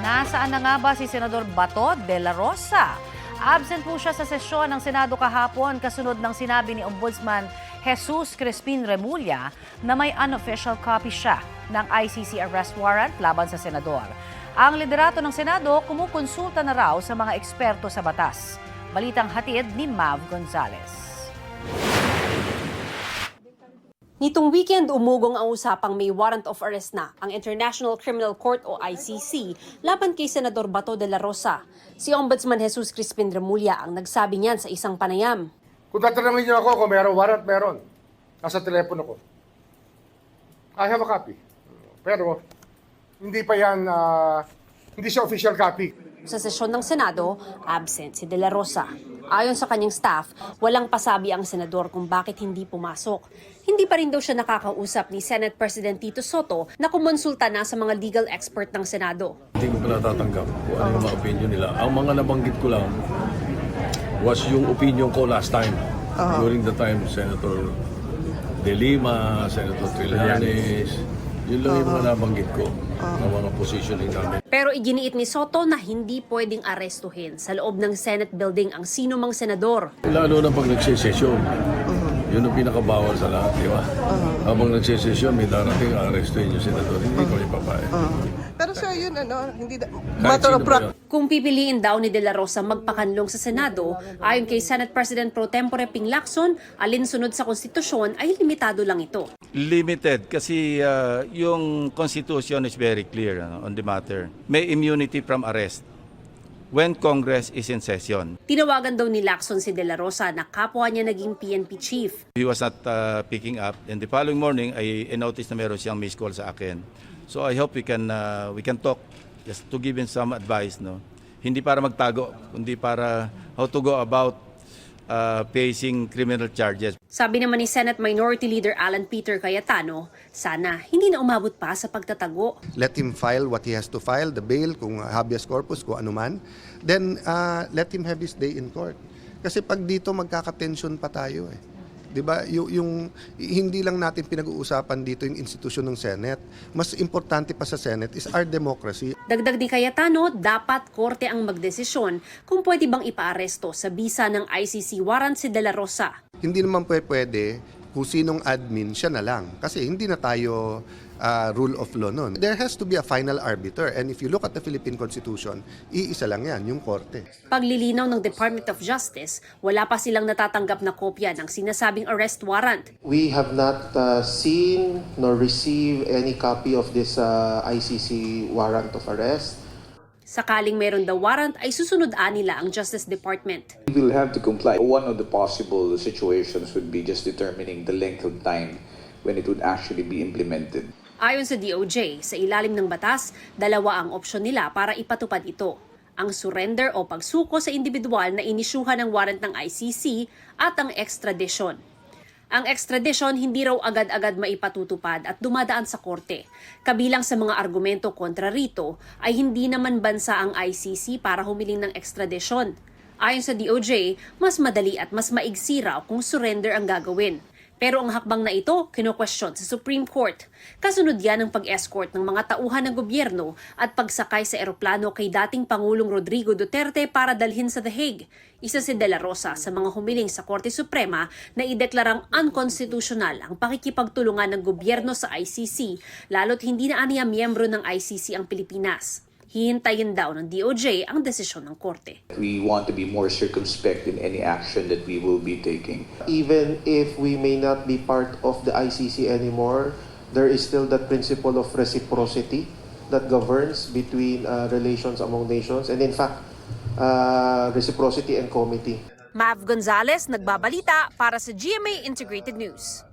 Nasaan na nga ba si Senador Bato de la Rosa? Absent po siya sa sesyon ng Senado kahapon kasunod ng sinabi ni Ombudsman Jesus Crispin Remulla na may unofficial copy siya ng ICC arrest warrant laban sa senador. Ang liderato ng Senado kumukonsulta na raw sa mga eksperto sa batas. Balitang hatid ni Mav Gonzalez. Nitong weekend, umugong ang usapang may warrant of arrest na ang International Criminal Court o ICC laban kay Senador Bato de la Rosa. Si Ombudsman Jesus Crispin Remulla ang nagsabi niyan sa isang panayam. Kung tatanungin niyo ako kung meron warrant, meron. Nasa telepono ko. I have a copy. Pero hindi pa yan, hindi siya official copy. Sa sesyon ng Senado, absent si de la Rosa. Ayon sa kanyang staff, walang pasabi ang senador kung bakit hindi pumasok. Hindi pa rin daw siya nakakausap ni Senate President Tito Soto na kumonsulta na sa mga legal expert ng Senado. Hindi ko pa natatanggap kung ano yung mga opinion nila. Ang mga nabanggit ko lang was yung opinion ko last time. During the time, Senator De Lima, Senator Trillanes, yun lang yung mga nabanggit ko ng mga positioning namin. Pero iginiit ni Soto na hindi pwedeng arestuhin sa loob ng Senate building ang sino mang senador. Lalo na pag nagsisesyon. Yun ang pinakabawal sa lahat, di ba? Habang nagsisesyon, may darating arestuhin yung senador. Hindi ko ipapayag. Pero sir, yun hindi Kahit matter sino of pa yan. Kung pipiliin daw ni De La Rosa magpakanlong sa Senado, ayon kay Senate President Pro Tempore Ping Lacson, alinsunod sa konstitusyon ay limitado lang ito. Limited kasi yung Constitution is very clear on the matter. May immunity from arrest when Congress is in session. Tinawagan daw ni Lacson si De La Rosa na kapwa niya naging PNP chief. He was not picking up and the following morning I noticed na meron siyang missed call sa akin. So I hope we can talk just to give him some advice, no. Hindi para magtago, kundi para how to go about facing criminal charges. Sabi naman ni Senate Minority Leader Alan Peter Cayetano, sana hindi na umabot pa sa pagtatago. Let him file what he has to file, the bail, kung habeas corpus, kung anuman. Then let him have his day in court. Kasi pag dito magkakatensyon pa tayo eh. 'Di ba? Yung hindi lang natin pinag-uusapan dito yung institusyon ng Senate. Mas importante pa sa Senate is our democracy. Dagdag ni Cayetano, dapat korte ang magdesisyon kung pwede bang ipaaresto sa bisa ng ICC warrant si De La Rosa. Hindi naman pwede kung sinong admin siya na lang. Kasi hindi na tayo rule of law nun. There has to be a final arbiter. And if you look at the Philippine Constitution, iisa lang yan, yung korte. Paglilinaw ng Department of Justice, wala pa silang natatanggap na kopya ng sinasabing arrest warrant. We have not seen nor received any copy of this ICC warrant of arrest. Sakaling meron daw warrant ay susunod-an nila ang Justice Department. We will have to comply. One of the possible situations would be just determining the length of time when it would actually be implemented. Ayon sa DOJ, sa ilalim ng batas, dalawa ang opsyon nila para ipatupad ito. Ang surrender o pagsuko sa individual na inisyuhan ng warrant ng ICC at ang extradition. Ang extradition hindi raw agad-agad maipatutupad at dumadaan sa korte. Kabilang sa mga argumento kontra rito ay hindi naman bansa ang ICC para humiling ng extradition. Ayon sa DOJ, mas madali at mas maigsi raw kung surrender ang gagawin. Pero ang hakbang na ito, kino-question sa Supreme Court. Kasunod yan ng pag-escort ng mga tauhan ng gobyerno at pagsakay sa eroplano kay dating Pangulong Rodrigo Duterte para dalhin sa The Hague. Isa si De La Rosa sa mga humiling sa Korte Suprema na ideklarang unconstitutional ang pakikipagtulungan ng gobyerno sa ICC, lalo't hindi na aniya miyembro ng ICC ang Pilipinas. Hihintayin daw ng DOJ ang desisyon ng korte. We want to be more circumspect in any action that we will be taking. Even if we may not be part of the ICC anymore, there is still that principle of reciprocity that governs between relations among nations and in fact, reciprocity and comity. Mav Gonzalez, nagbabalita para sa GMA Integrated News.